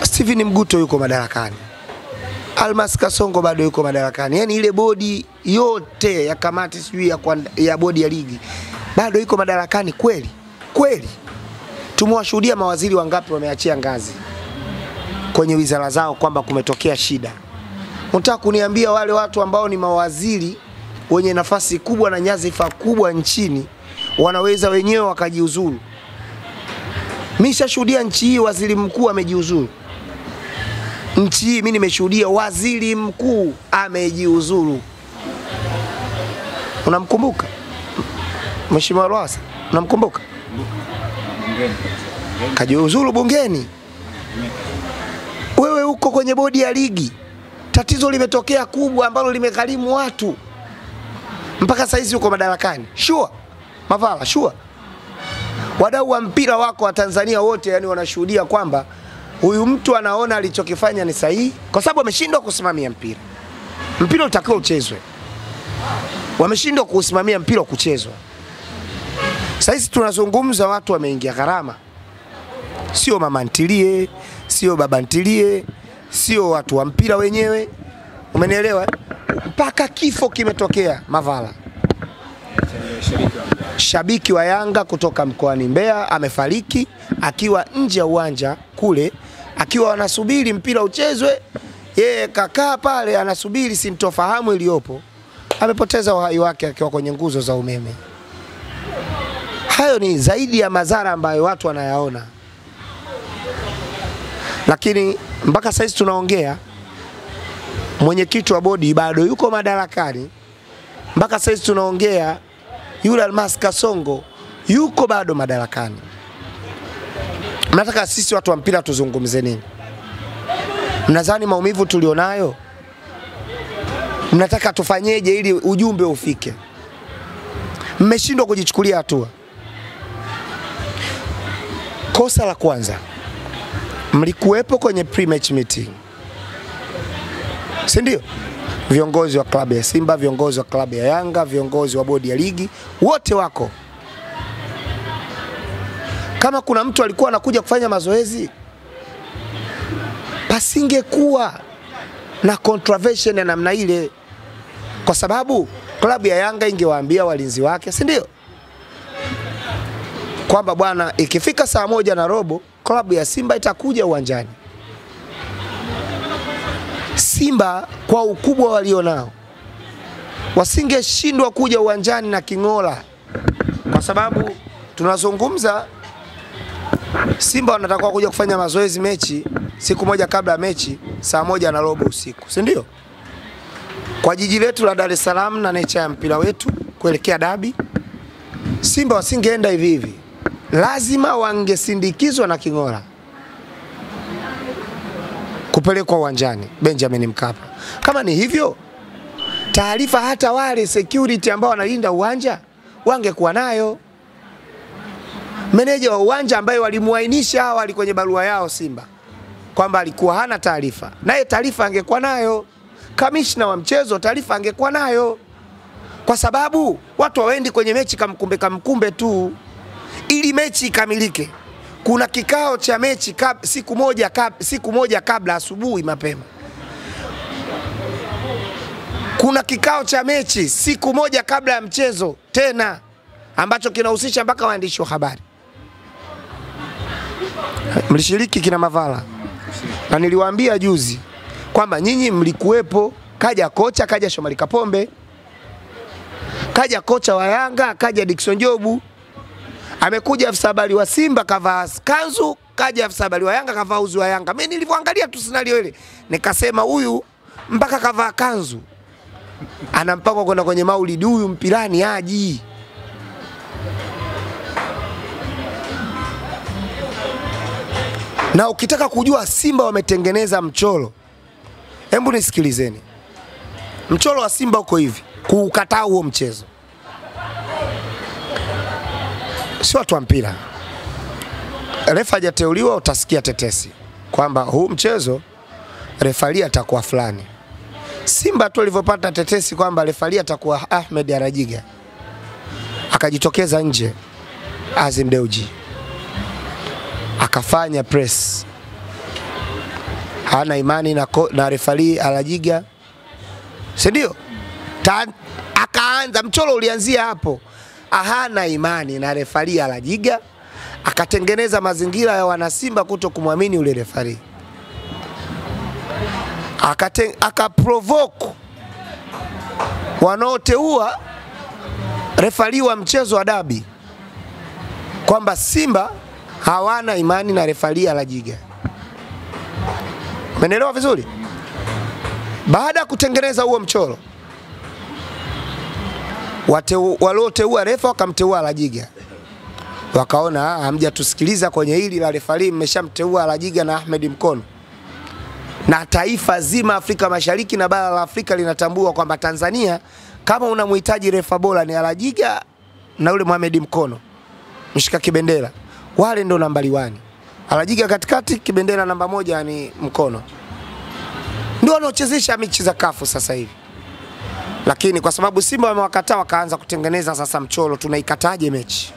Steven Mguto yuko madarakani. Almas Kasongo bado yuko madarakani. Yaani ile bodi yote ya kamati sijui ya bodi ya ligi bado yuko madarakani kweli? Kweli. Tumewashuhudia mawaziri wangapi wameachia ngazi kwenye wizara zao kwamba kumetokea shida. Unataka kuniambia wale watu ambao ni mawaziri wenye nafasi kubwa na nyadhifa kubwa nchini wanaweza wenyewe wakajiuzuru? Mimi nishashuhudia nchi hii waziri mkuu amejiuzuru. Nchi hii mimi nimeshuhudia waziri mkuu amejiuzuru. Unamkumbuka? Mheshimiwa Lowassa, unamkumbuka? Kajiuzuru bungeni. Wewe uko kwenye bodi ya ligi. Tatizo limetokea kubwa ambalo limegharimu watu. Mpaka saizi uko madarakani. Sure. Mavala, sure. Wadau wa mpira wako wa Tanzania wote yani wanashuhudia kwamba huyu mtu anaona alichokifanya ni sahihi kwa sababu ameshindwa kusimamia mpira. Mpira utakiwa uchezwe. Wameshindwa kusimamia mpira kuchezwa. Sasa tunazungumza watu wameingia gharama. Sio mama ntilie, sio baba ntilie, sio watu wa mpira wenyewe. Umenielewa? Mpaka kifo kimetokea Mavala. Shabiki wa Yanga kutoka mkoani Mbeya amefariki akiwa nje ya uwanja kule, akiwa wanasubiri mpira uchezwe, yeye kakaa pale anasubiri sintofahamu iliyopo. Amepoteza uhai wake akiwa kwenye nguzo za umeme. Hayo ni zaidi ya madhara ambayo watu wanayaona. Lakini mpaka sasa tunaongea mwenyekiti wa bodi bado yuko madarakani. Mpaka sasa tunaongea yule Almas Kasongo yuko bado madarakani. Mnataka sisi watu wa mpira tuzungumze nini? Mnadhani maumivu tulionayo? Mnataka tufanyeje ili ujumbe ufike? Mmeshindwa kujichukulia hatua. Kosa la kwanza, mlikuwepo kwenye pre-match meeting. Si ndio? Viongozi wa klabu ya Simba, viongozi wa klabu ya Yanga, viongozi wa bodi ya ligi, wote wako. Kama kuna mtu alikuwa anakuja kufanya mazoezi, pasingekuwa na contravention ya namna ile, kwa sababu klabu ya Yanga ingewaambia walinzi wake, si ndio? Kwamba bwana ikifika saa 1:15 klabu ya Simba itakuja uwanjani. Simba kwa ukubwa walionao wasingeshindwa kuja uwanjani na Kingola, kwa sababu tunazungumza Simba wanataka kuja kufanya mazoezi mechi siku moja kabla ya mechi saa 1:15 usiku, si ndio? Kwa jiji letu la Dar es Salaam na nature ya mpira wetu kuelekea dabi, Simba wasingeenda hivi hivi. Lazima wangesindikizwa na Kingola kupelekwa uwanjani Benjamin Mkapa. Kama ni hivyo, taarifa hata wale security ambao wanalinda uwanja wangekuwa nayo. Meneja wa uwanja ambaye walimuainisha awali kwenye barua yao Simba kwamba alikuwa hana taarifa, naye taarifa angekuwa nayo. Kamishna wa mchezo taarifa angekuwa nayo, kwa sababu watu waendi kwenye mechi kamkumbe tu. Ili mechi ikamilike, kuna kikao cha mechi siku moja kabla asubuhi mapema. Kuna kikao cha mechi siku moja kabla ya mchezo tena, ambacho kinahusisha mpaka waandishi wa habari. Mlishiriki kina Mavala. Na niliwaambia juzi kwamba nyinyi mlikuwepo. Kaja kocha, kaja Shomari Kapombe, kaja kocha wa Yanga, kaja Dickson Jobu. Amekuja afisa habari wa Simba kavaa kanzu, kaja afisa habari wa Yanga kavaa uzi wa Yanga. Mimi nilivyoangalia tu scenario ile nikasema huyu mpaka kavaa kanzu ana mpango kwenda kwenye maulidi, huyu mpirani haji. Na ukitaka kujua Simba wametengeneza mchoro, hebu nisikilizeni. Mchoro wa Simba uko hivi, kuukataa huo mchezo. Sio watu wa mpira. Refa hajateuliwa, utasikia tetesi kwamba huu mchezo refari atakuwa fulani. Simba tu alivyopata tetesi kwamba refari atakuwa Ahmed Arajiga, akajitokeza nje Azim Deuji akafanya press, hana imani na refari Arajiga, si ndio? Akaanza mchoro ulianzia hapo, hana imani na refari Arajiga, akatengeneza mazingira ya wanasimba kuto kumwamini yule refari, akaprovoke wanaoteua refari wa mchezo wa dabi kwamba Simba hawana imani na refari Arajiga. Umeelewa vizuri? Baada ya kutengeneza huo mchoro, walioteua refa wakamteua Arajiga, wakaona hamjatusikiliza kwenye hili la refari, mmeshamteua Arajiga na Ahmed Mkono, na taifa zima Afrika Mashariki na bara la Afrika linatambua kwamba Tanzania kama unamhitaji refa bora ni Arajiga na ule Mohamed Mkono mshika kibendera, wale ndo nambari 1. Arajiga katikati, kibendera namba 1 ni Mkono. Ndio wanaochezesha mechi za kafu sasa hivi. Lakini kwa sababu Simba wamewakataa, wakaanza kutengeneza sasa mchoro, tunaikataje mechi.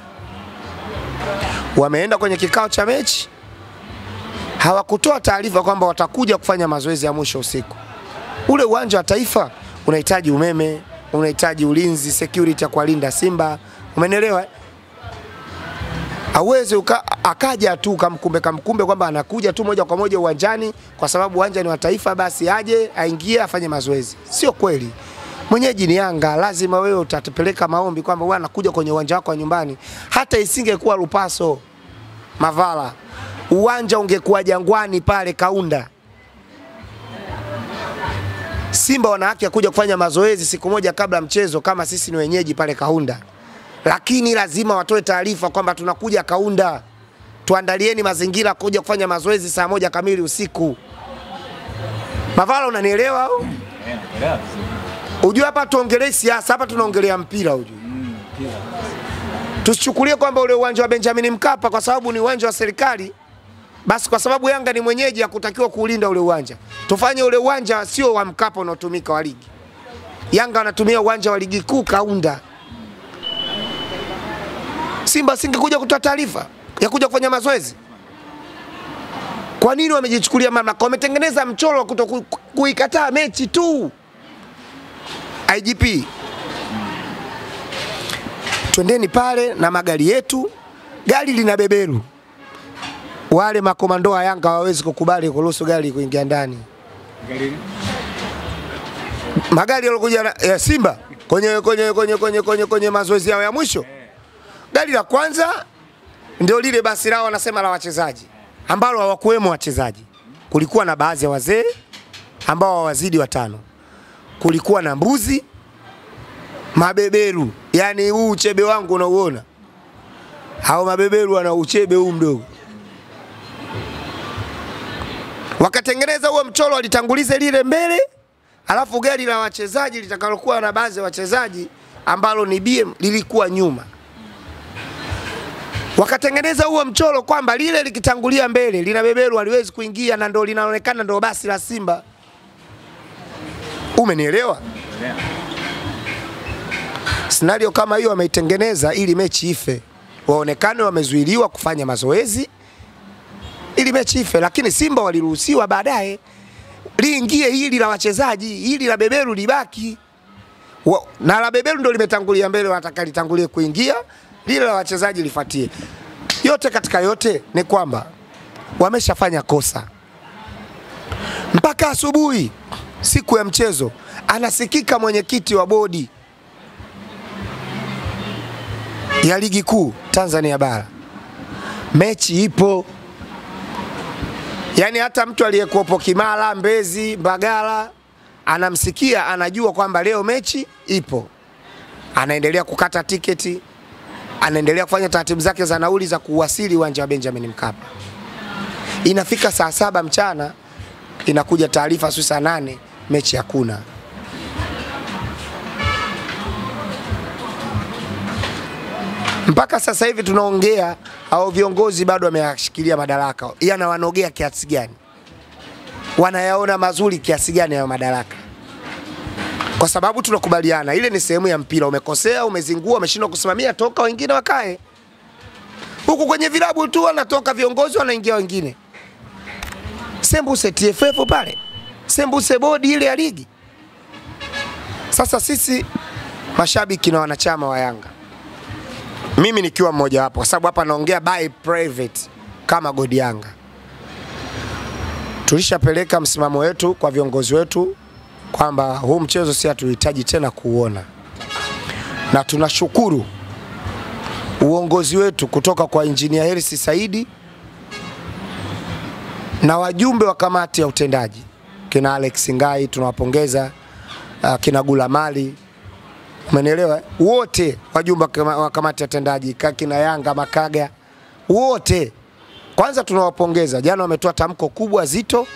Wameenda kwenye kikao cha mechi, hawakutoa taarifa kwamba watakuja kufanya mazoezi ya mwisho usiku. Ule uwanja wa Taifa unahitaji umeme, unahitaji ulinzi, security ya kulinda Simba. Umeelewa? Hawezi akaja tu kamkumbe kwamba anakuja tu moja kwa moja uwanjani kwa sababu uwanja ni wa Taifa, basi aje aingie afanye mazoezi. Sio kweli. Mwenyeji ni Yanga, lazima wewe utatupeleka maombi kwamba wewe anakuja kwenye uwanja wako wa nyumbani. Hata isingekuwa Lupaso Mavala, uwanja ungekuwa Jangwani pale Kaunda, Simba wana haki ya kuja kufanya mazoezi siku moja kabla mchezo kama sisi ni wenyeji pale Kaunda. Lakini lazima watoe taarifa kwamba tunakuja Kaunda, tuandalieni mazingira kuja kufanya mazoezi saa 1 kamili usiku. Mavala, unanielewa au? Unajua hapa tuongelee siasa, hapa tunaongelea mpira unajua. Tusichukulie kwamba ule uwanja wa Benjamin Mkapa kwa sababu ni uwanja wa serikali, basi kwa sababu Yanga ni mwenyeji hakutakiwa kuulinda ule uwanja. Tufanye ule uwanja sio wa Mkapa unaotumika wa ligi. Yanga wanatumia uwanja wa ligi kuu Kaunda. Simba singekuja kutoa taarifa ya kuja kufanya mazoezi. Kwa nini wamejichukulia mamlaka? Wametengeneza mchoro wa kuikataa mechi tu. IGP, twendeni pale na magari yetu, gari lina beberu. Wale makomando wa Yanga hawawezi kukubali kuruhusu gari kuingia ndani. Magari yalokuja ya Simba kwenye mazoezi yao ya mwisho. Gari la kwanza ndio lile basi lao wanasema la wachezaji, ambalo hawakuwemo wachezaji. Kulikuwa na baadhi ya wazee ambao hawazidi 5. Kulikuwa na mbuzi, mabeberu, yani huu uchebe wangu unauona. Hao mabeberu wana uchebe huu mdogo. Wakatengeneza huo mchoro, walitangulize lile mbele, alafu gari la wachezaji litakalokuwa na baadhi ya wachezaji ambalo ni BM lilikuwa nyuma. Wakatengeneza huo mchoro kwamba lile likitangulia mbele lina beberu haliwezi kuingia, na ndio linaonekana ndio basi la Simba. Umenielewa? Yeah. Scenario kama hiyo wameitengeneza ili mechi ife. Waonekane wamezuiliwa kufanya mazoezi ili mechi ife, lakini Simba waliruhusiwa baadaye liingie hili la wachezaji, hili la beberu libaki. Na la beberu ndio limetangulia mbele, wanataka litangulie kuingia, lile la wachezaji lifuatie. Yote katika yote ni kwamba wameshafanya kosa. Mpaka asubuhi siku ya mchezo anasikika mwenyekiti wa bodi ya ligi kuu Tanzania bara, mechi ipo. Yani hata mtu aliyekuopo Kimara, Mbezi, Mbagala anamsikia, anajua kwamba leo mechi ipo. Anaendelea kukata tiketi, anaendelea kufanya taratibu zake za nauli za kuwasili uwanja wa Benjamin Mkapa. Inafika saa 7 mchana inakuja taarifa saa 8 mechi hakuna. Mpaka sasa hivi tunaongea, hao viongozi bado wameyashikilia madaraka. Yanawanogea kiasi gani? Wanayaona mazuri kiasi gani ya madaraka? Kwa sababu tunakubaliana ile ni sehemu ya mpira, umekosea, umezingua, umeshindwa kusimamia, toka wengine wakae. Huku kwenye vilabu tu wanatoka viongozi wanaingia wengine. Sembuse TFF pale. Sembuse bodi ile ya ligi. Sasa sisi mashabiki na wanachama wa Yanga, mimi nikiwa mmoja wapo, kwa sababu hapa naongea by private kama God Yanga, tulishapeleka msimamo wetu kwa viongozi wetu kwamba huu mchezo si hatuhitaji tena kuona, na tunashukuru uongozi wetu kutoka kwa Engineer Hersi Saidi na wajumbe wa kamati ya utendaji kina Alex Ngai, tunawapongeza, kina Gula Mali, umenielewa, wote wajumbe wa kamati ya utendaji, kina Yanga Makaga, wote kwanza tunawapongeza. Jana wametoa tamko kubwa zito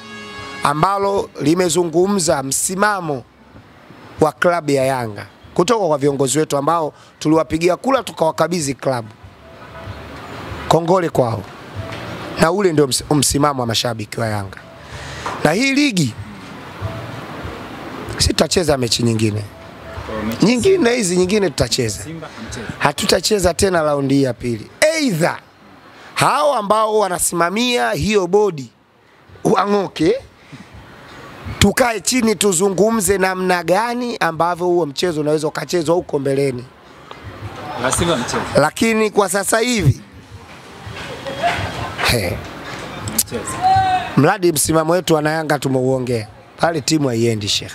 ambalo limezungumza msimamo wa klabu ya Yanga kutoka kwa viongozi wetu ambao tuliwapigia kula tukawakabidhi klabu. Kongole kwao. Na ule ndio msimamo wa mashabiki wa Yanga. Na hii ligi sitacheza mechi nyingine. Nyingine hizi nyingine tutacheza. Hatutacheza tena raundi ya pili. Either hao ambao wanasimamia hiyo bodi wang'oke, tukae chini tuzungumze namna gani ambavyo huo mchezo unaweza ukachezwa huko mbeleni. Lakini kwa sasa hivi mradi msimamo wetu wana Yanga tumeuongea, pale timu haiendi Sheikh.